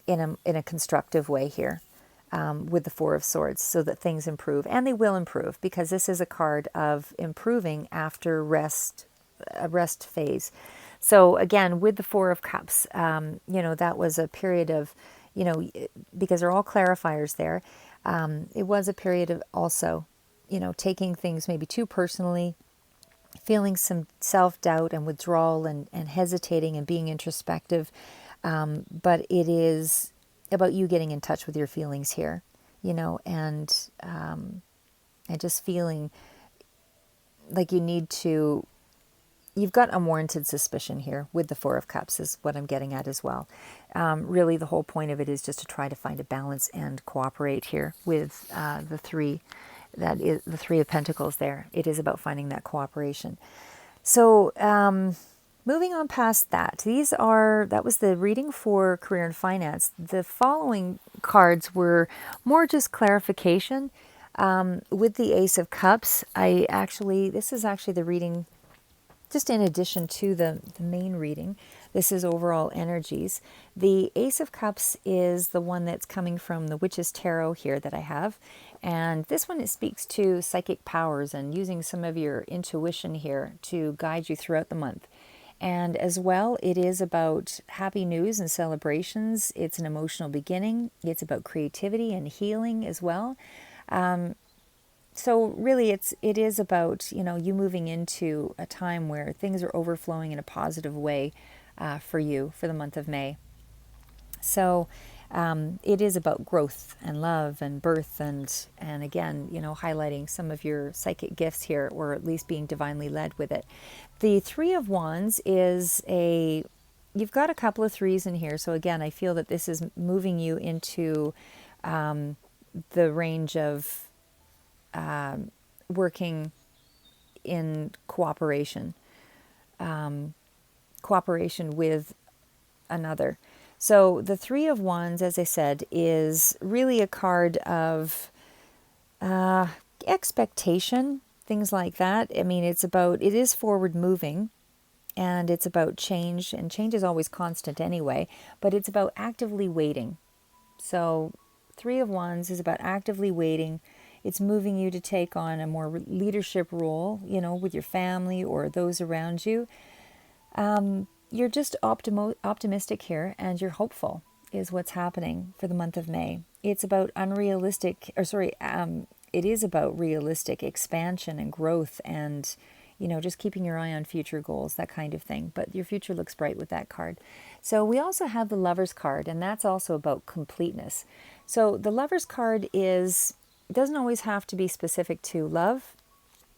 [SPEAKER 1] in a constructive way here. With the Four of Swords, so that things improve, and they will improve, because this is a card of improving after a rest phase. So again, with the Four of Cups, that was a period of, because they're all clarifiers there. It was a period of also, taking things maybe too personally, feeling some self-doubt and withdrawal and hesitating and being introspective. But it is about you getting in touch with your feelings here, and just feeling like you've got unwarranted suspicion here with the Four of Cups is what I'm getting at as well. Really, the whole point of it is just to try to find a balance and cooperate here with the three. That is the Three of Pentacles there. It is about finding that cooperation. So moving on past that, that was the reading for career and finance. The following cards were more just clarification. With the Ace of Cups, this is actually the reading just in addition to the main reading. This is overall energies. The Ace of Cups is the one that's coming from the Witch's Tarot here that I have. And this one, it speaks to psychic powers and using some of your intuition here to guide you throughout the month. And as well, it is about happy news and celebrations. It's an emotional beginning. It's about creativity and healing as well. So really, it is about, you moving into a time where things are overflowing in a positive way for you for the month of May. So it is about growth and love and birth and again, highlighting some of your psychic gifts here, or at least being divinely led with it. The Three of Wands is you've got a couple of threes in here. So again, I feel that this is moving you into the range of working in cooperation with another. So the Three of Wands, as I said, is really a card of expectation, things like that. I mean, it is forward moving, and it's about change, and change is always constant anyway, but it's about actively waiting. So Three of Wands is about actively waiting. It's moving you to take on a more leadership role, with your family or those around you. You're just optimistic here, and you're hopeful is what's happening for the month of May. It's about it is about realistic expansion and growth and, just keeping your eye on future goals, that kind of thing. But your future looks bright with that card. So we also have the Lover's card, and that's also about completeness. So the Lover's card doesn't always have to be specific to love.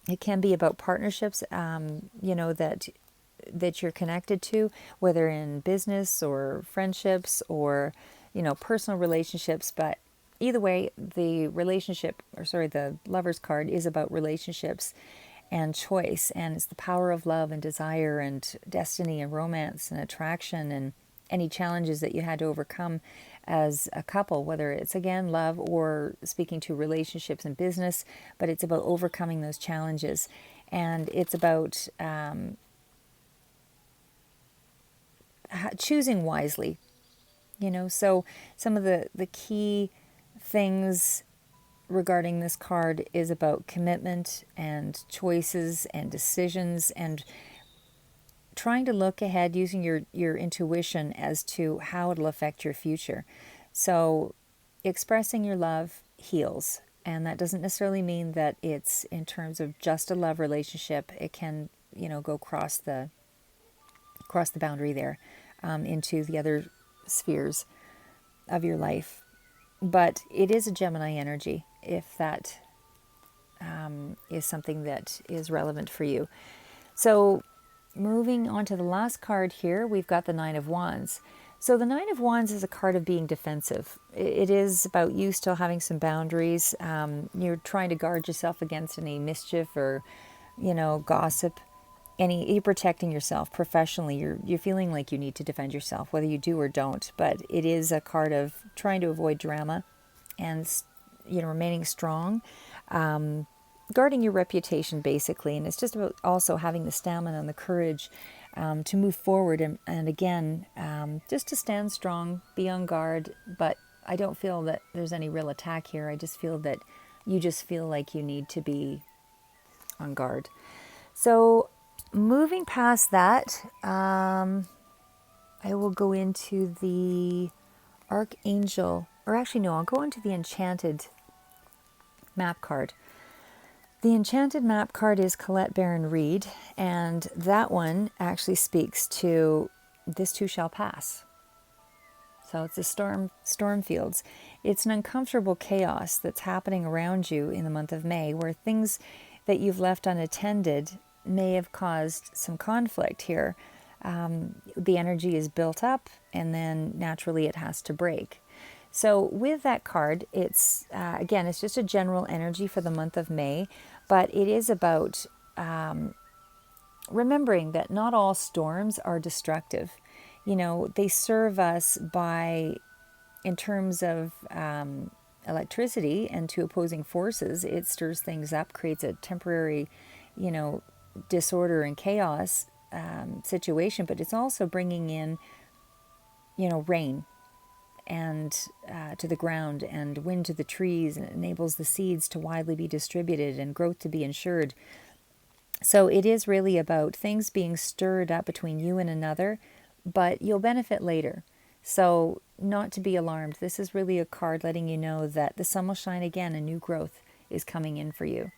[SPEAKER 1] It can be about partnerships, that you're connected to, whether in business or friendships or, personal relationships. But either way, the Lover's card is about relationships and choice. And it's the power of love and desire and destiny and romance and attraction and any challenges that you had to overcome as a couple, whether it's, again, love or speaking to relationships and business. But it's about overcoming those challenges. And it's about choosing wisely, so some of the key things regarding this card is about commitment and choices and decisions and trying to look ahead using your intuition as to how it'll affect your future. So expressing your love heals, and that doesn't necessarily mean that it's in terms of just a love relationship. It can, go across the boundary there into the other spheres of your life. But it is a Gemini energy, if that is something that is relevant for you. So moving on to the last card here, we've got the Nine of Wands. So the Nine of Wands is a card of being defensive. It is about you still having some boundaries. You're trying to guard yourself against any mischief or, gossip. You're protecting yourself professionally. You're feeling like you need to defend yourself, whether you do or don't. But it is a card of trying to avoid drama and, remaining strong, guarding your reputation, basically. And it's just about also having the stamina and the courage to move forward and again, just to stand strong, be on guard. But I don't feel that there's any real attack here. I just feel that you just feel like you need to be on guard. So moving past that, I will go into the Archangel, or actually no, I'll go into the Enchanted map card. The Enchanted map card is Colette Baron Reed, and that one actually speaks to this too shall pass. So it's the storm fields. It's an uncomfortable chaos that's happening around you in the month of May, where things that you've left unattended may have caused some conflict here. The energy is built up and then naturally it has to break. So with that card, it's again, it's just a general energy for the month of May, but it is about remembering that not all storms are destructive. You know, they serve us by, in terms of electricity and to opposing forces, it stirs things up, creates a temporary, you know, disorder and chaos situation, but it's also bringing in, you know, rain and to the ground and wind to the trees, and it enables the seeds to widely be distributed and growth to be ensured. So it is really about things being stirred up between you and another, but you'll benefit later. So not to be alarmed. This is really a card letting you know that the sun will shine again, a new growth is coming in for you.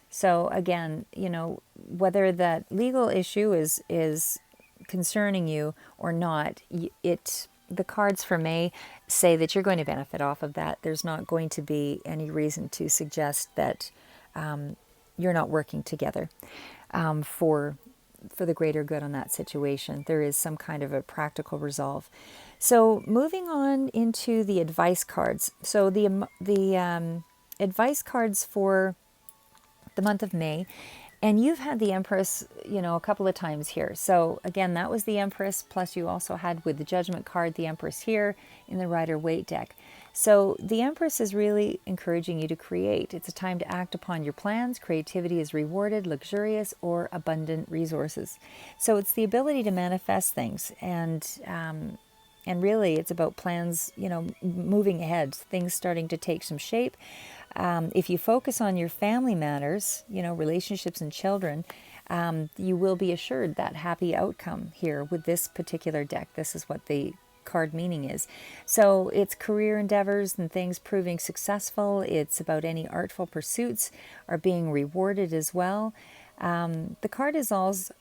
[SPEAKER 1] So again, you know, whether that legal issue is concerning you or not, the cards for May say that you're going to benefit off of that. There's not going to be any reason to suggest that you're not working together for the greater good on that situation. There is some kind of a practical resolve. So moving on into the advice cards. So the advice cards for the month of May, and you've had the Empress, you know, a couple of times here. So again, that was the Empress, plus you also had with the Judgment card the Empress here in the Rider-Waite deck. So the Empress is really encouraging you to create. It's a time to act upon your plans. Creativity is rewarded, luxurious or abundant resources. So it's the ability to manifest things, and really it's about plans, you know, moving ahead, things starting to take some shape. If you focus on your family matters, you know, relationships and children, you will be assured that happy outcome here with this particular deck. This is what the card meaning is. So it's career endeavors and things proving successful. It's about any artful pursuits are being rewarded as well. The card is also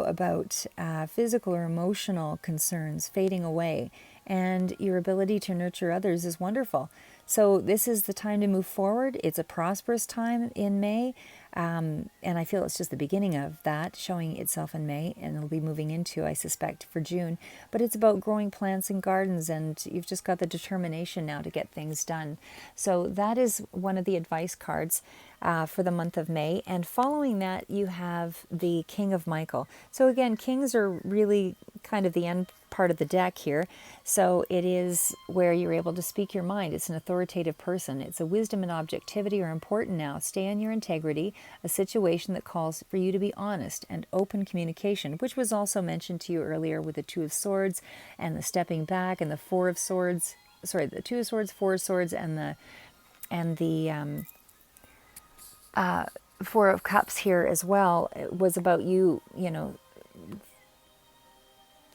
[SPEAKER 1] about physical or emotional concerns fading away, and your ability to nurture others is wonderful. So this is the time to move forward. It's a prosperous time in May, and I feel it's just the beginning of that showing itself in May, and it'll be moving into, I suspect, for June. But it's about growing plants and gardens, and you've just got the determination now to get things done. So that is one of the advice cards for the month of May. And following that, you have the King of Michael. So again, kings are really kind of the end part of the deck here. So it is where you're able to speak your mind. It's an authoritative person. It's a wisdom and objectivity are important now. Stay on your integrity, a situation that calls for you to be honest and open communication, which was also mentioned to you earlier with the Two of Swords and the stepping back and the Four of Swords. Sorry, the Two of Swords, Four of Swords, and the Four of Cups here as well. It was about you, you know,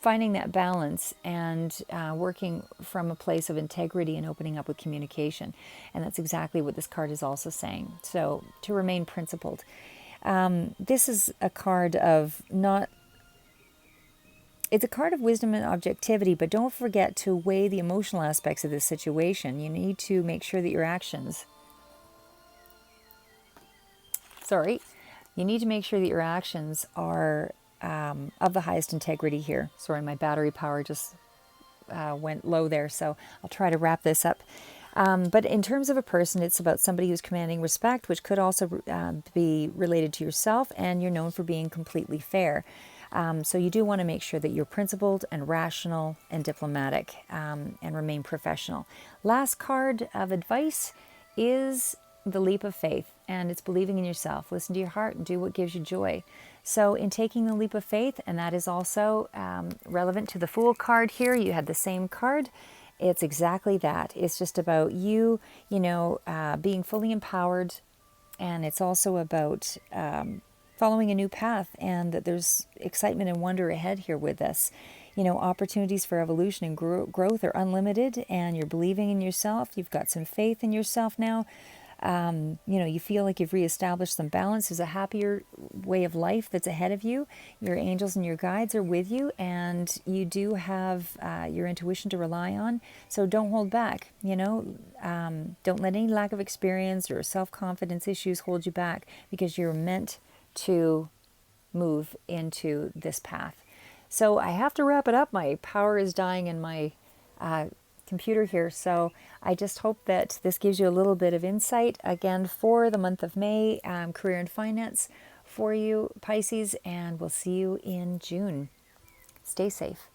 [SPEAKER 1] finding that balance and working from a place of integrity and opening up with communication. And that's exactly what this card is also saying. So to remain principled. This is a card of it's a card of wisdom and objectivity, but don't forget to weigh the emotional aspects of this situation. You need to make sure that your actions... You need to make sure that your actions are of the highest integrity here. Sorry, my battery power just went low there, so I'll try to wrap this up. But in terms of a person, it's about somebody who's commanding respect, which could also be related to yourself, and you're known for being completely fair. So you do want to make sure that you're principled and rational and diplomatic and remain professional. Last card of advice is the leap of faith, and it's believing in yourself. Listen to your heart and do what gives you joy. So in taking the leap of faith, and that is also relevant to the Fool card here, you had the same card. It's exactly that. It's just about you, you know, being fully empowered, and it's also about following a new path, and that there's excitement and wonder ahead here with this. You know, opportunities for evolution and growth are unlimited, and you're believing in yourself. You've got some faith in yourself now. You know, you feel like you've reestablished some balance. There's a happier way of life that's ahead of you. Your angels and your guides are with you, and you do have your intuition to rely on. So don't hold back, you know. Don't let any lack of experience or self-confidence issues hold you back, because you're meant to move into this path. So I have to wrap it up. My power is dying and my computer here. So I just hope that this gives you a little bit of insight again for the month of May, career and finance for you, Pisces, and we'll see you in June. Stay safe.